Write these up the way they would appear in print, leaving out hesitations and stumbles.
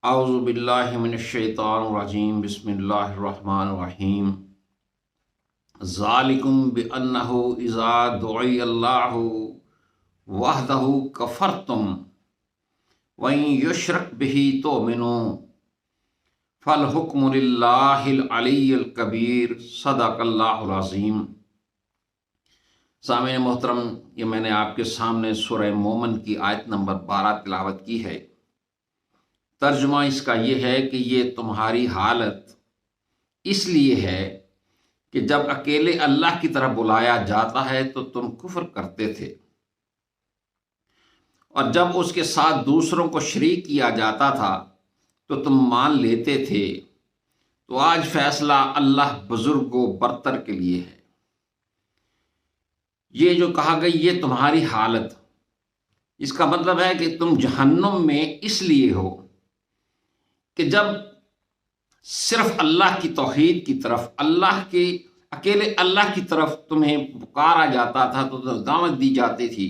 اعوذ باللہ من الشیطان الرجیم بسم اللہ الرحمن الرحیم ذالکم بانہ اذا دعی اللہ وحدہ کفرتم وان یشرک بہ تؤمنوا فالحکم للہ العلی الکبیر صدق اللہ العظیم۔ سامعین محترم، یہ میں نے آپ کے سامنے سورہ مومن کی آیت نمبر 12 تلاوت کی ہے۔ ترجمہ اس کا یہ ہے کہ یہ تمہاری حالت اس لیے ہے کہ جب اکیلے اللہ کی طرف بلایا جاتا ہے تو تم کفر کرتے تھے، اور جب اس کے ساتھ دوسروں کو شریک کیا جاتا تھا تو تم مان لیتے تھے۔ تو آج فیصلہ اللہ بزرگ و برتر کے لیے ہے۔ یہ جو کہا گئی یہ تمہاری حالت، اس کا مطلب ہے کہ تم جہنم میں اس لیے ہو کہ جب صرف اللہ کی توحید کی طرف، اکیلے اللہ کی طرف تمہیں پکارا جاتا تھا، تو دعوت دی جاتی تھی،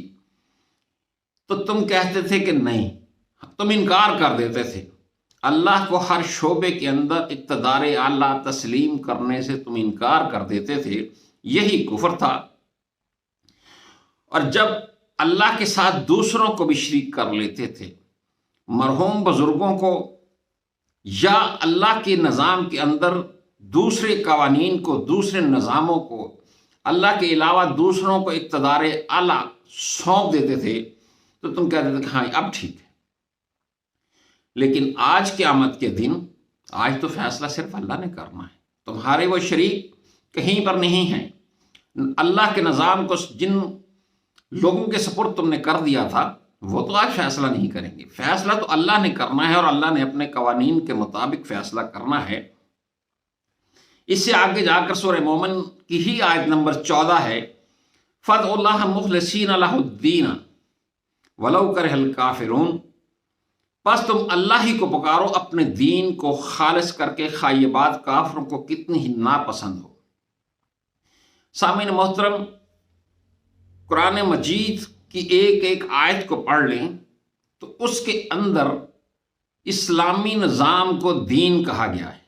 تو تم کہتے تھے کہ نہیں، تم انکار کر دیتے تھے۔ اللہ کو ہر شعبے کے اندر اقتدار اعلیٰ تسلیم کرنے سے تم انکار کر دیتے تھے، یہی کفر تھا۔ اور جب اللہ کے ساتھ دوسروں کو بھی شریک کر لیتے تھے، مرحوم بزرگوں کو یا اللہ کے نظام کے اندر دوسرے قوانین کو، دوسرے نظاموں کو، اللہ کے علاوہ دوسروں کو اقتدار اعلیٰ سونپ دیتے تھے، تو تم کہتے تھے کہ ہاں اب ٹھیک ہے۔ لیکن آج قیامت کے دن، آج تو فیصلہ صرف اللہ نے کرنا ہے۔ تمہارے وہ شریک کہیں پر نہیں ہیں۔ اللہ کے نظام کو جن لوگوں کے سپرد تم نے کر دیا تھا، وہ تو آج فیصلہ نہیں کریں گے۔ فیصلہ تو اللہ نے کرنا ہے، اور اللہ نے اپنے قوانین کے مطابق فیصلہ کرنا ہے۔ اس سے آگے جا کر سورہ مومن کی ہی آیت نمبر 14 ہے، فَادْعُوا اللَّهَ مُخْلِصِينَ لَهُ الدِّينَ وَلَوْ كَرِهَ الْكَافِرُونَ، بس تم اللہ ہی کو پکارو اپنے دین کو خالص کر کے، خواہ یہ بات کافروں کو کتنی ہی ناپسند ہو۔ سامعین محترم، قرآن مجید کی ایک ایک آیت کو پڑھ لیں تو اس کے اندر اسلامی نظام کو دین کہا گیا ہے۔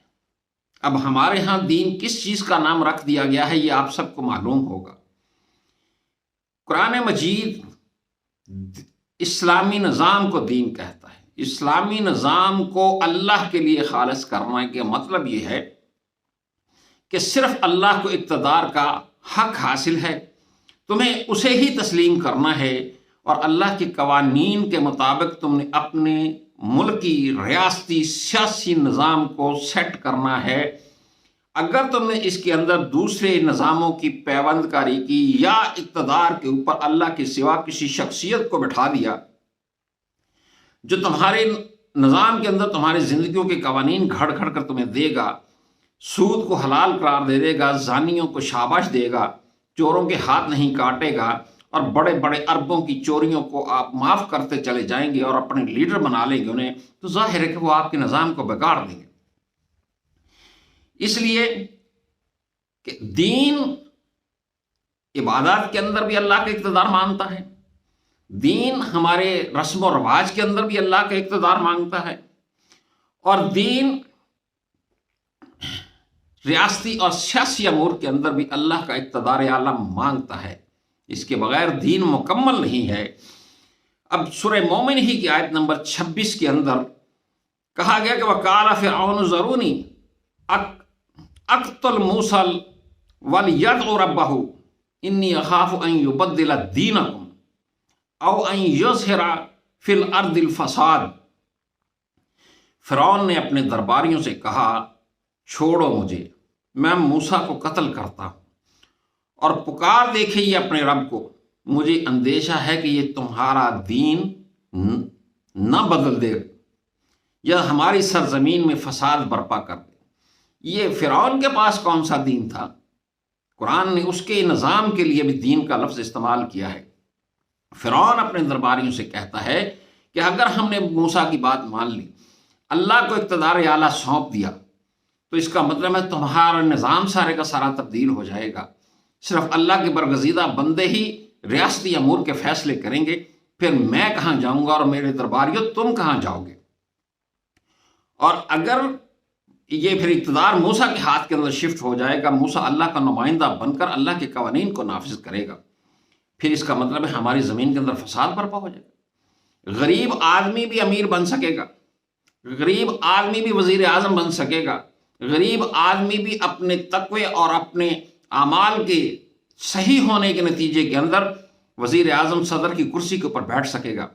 اب ہمارے ہاں دین کس چیز کا نام رکھ دیا گیا ہے، یہ آپ سب کو معلوم ہوگا۔ قرآن مجید اسلامی نظام کو دین کہتا ہے۔ اسلامی نظام کو اللہ کے لیے خالص کرنے کا مطلب یہ ہے کہ صرف اللہ کو اقتدار کا حق حاصل ہے، تمہیں اسے ہی تسلیم کرنا ہے، اور اللہ کے قوانین کے مطابق تم نے اپنے ملکی، ریاستی، سیاسی نظام کو سیٹ کرنا ہے۔ اگر تم نے اس کے اندر دوسرے نظاموں کی پیوند کاری کی، یا اقتدار کے اوپر اللہ کے سوا کسی شخصیت کو بٹھا دیا جو تمہارے نظام کے اندر تمہاری زندگیوں کے قوانین گھڑ گھڑ کر تمہیں دے گا، سود کو حلال قرار دے دے گا، زانیوں کو شاباش دے گا، چوروں کے ہاتھ نہیں کاٹے گا، اور بڑے بڑے اربوں کی چوریوں کو آپ معاف کرتے چلے جائیں گے اور اپنے لیڈر بنا لیں گے انہیں، تو ظاہر ہے کہ وہ آپ کے نظام کو بگاڑ دیں گے۔ اس لیے کہ دین عبادات کے اندر بھی اللہ کا اقتدار مانگتا ہے، دین ہمارے رسم و رواج کے اندر بھی اللہ کا اقتدار مانگتا ہے، اور دین ریاستی اور سیاسی امور کے اندر بھی اللہ کا اقتدار اعلیٰ مانگتا ہے۔ اس کے بغیر دین مکمل نہیں ہے۔ اب سورہ مومن ہی کی آیت نمبر 26 کے اندر کہا گیا کہ وَقَالَ فِرْعَوْنُ ذَرُونِي أَقْتُلْ مُوسَىٰ وَلْيَدْعُ رَبَّهُ إِنِّي أَخَافُ أَن يُبَدِّلَ دِينَكُمْ أَوْ أَن يُظْهِرَ فِي الْأَرْضِ الْفَسَادَ۔ فرعون نے اپنے درباریوں سے کہا، چھوڑو مجھے، میں موسیٰ کو قتل کرتا ہوں، اور پکار دیکھیے اپنے رب کو، مجھے اندیشہ ہے کہ یہ تمہارا دین نہ بدل دے یا ہماری سرزمین میں فساد برپا کر دے۔ یہ فرعون کے پاس کون سا دین تھا؟ قرآن نے اس کے نظام کے لیے بھی دین کا لفظ استعمال کیا ہے۔ فرعون اپنے درباریوں سے کہتا ہے کہ اگر ہم نے موسیٰ کی بات مان لی، اللہ کو اقتدار اعلیٰ سونپ دیا، تو اس کا مطلب ہے تمہارا نظام سارے کا سارا تبدیل ہو جائے گا۔ صرف اللہ کے برگزیدہ بندے ہی ریاستی امور کے فیصلے کریں گے، پھر میں کہاں جاؤں گا، اور میرے درباریوں تم کہاں جاؤ گے؟ اور اگر یہ پھر اقتدار موسیٰ کے ہاتھ کے اندر شفٹ ہو جائے گا، موسیٰ اللہ کا نمائندہ بن کر اللہ کے قوانین کو نافذ کرے گا، پھر اس کا مطلب ہے ہماری زمین کے اندر فساد برپا ہو جائے گا۔ غریب آدمی بھی امیر بن سکے گا، غریب آدمی بھی وزیر اعظم بن سکے گا، غریب آدمی بھی اپنے تقوی اور اپنے اعمال کے صحیح ہونے کے نتیجے کے اندر وزیر اعظم صدر کی کرسی کے اوپر بیٹھ سکے گا۔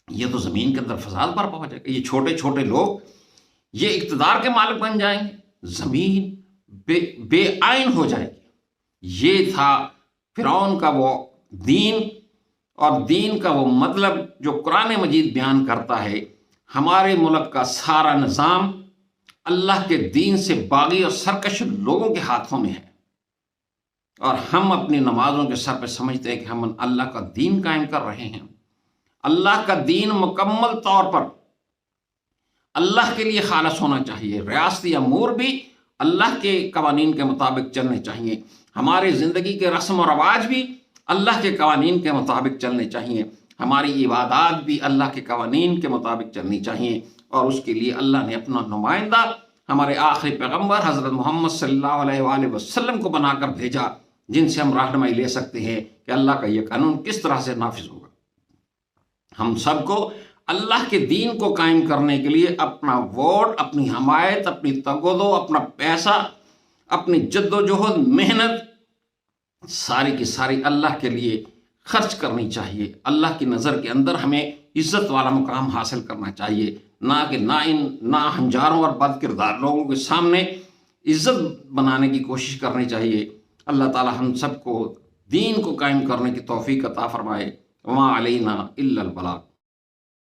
یہ تو زمین کے اندر فساد برپا ہو جائے گا، یہ چھوٹے چھوٹے لوگ یہ اقتدار کے مالک بن جائیں گے، زمین بے آئین ہو جائے گی۔ یہ تھا فرعون کا وہ دین، اور دین کا وہ مطلب جو قرآن مجید بیان کرتا ہے۔ ہمارے ملک کا سارا نظام اللہ کے دین سے باغی اور سرکش لوگوں کے ہاتھوں میں ہے، اور ہم اپنی نمازوں کے سر پہ سمجھتے ہیں کہ ہم اللہ کا دین قائم کر رہے ہیں۔ اللہ کا دین مکمل طور پر اللہ کے لیے خالص ہونا چاہیے، ریاستی امور بھی اللہ کے قوانین کے مطابق چلنے چاہیے، ہماری زندگی کے رسم و رواج بھی اللہ کے قوانین کے مطابق چلنے چاہیے، ہماری عبادات بھی اللہ کے قوانین کے مطابق چلنی چاہیے، اور اس کے لیے اللہ نے اپنا نمائندہ ہمارے آخری پیغمبر حضرت محمد صلی اللہ علیہ وآلہ وسلم کو بنا کر بھیجا، جن سے ہم رہنمائی لے سکتے ہیں کہ اللہ کا یہ قانون کس طرح سے نافذ ہوگا۔ ہم سب کو اللہ کے دین کو قائم کرنے کے لیے اپنا ووٹ، اپنی حمایت، اپنی تگودو، اپنا پیسہ، اپنی جد و جہد، محنت ساری کی ساری اللہ کے لیے خرچ کرنی چاہیے۔ اللہ کی نظر کے اندر ہمیں عزت والا مقام حاصل کرنا چاہیے، نہ کہ ناہنجاروں اور بد کردار لوگوں کے سامنے عزت بنانے کی کوشش کرنی چاہیے۔ اللہ تعالی ہم سب کو دین کو قائم کرنے کی توفیق عطا فرمائے۔ وما علینا الا البلاغ۔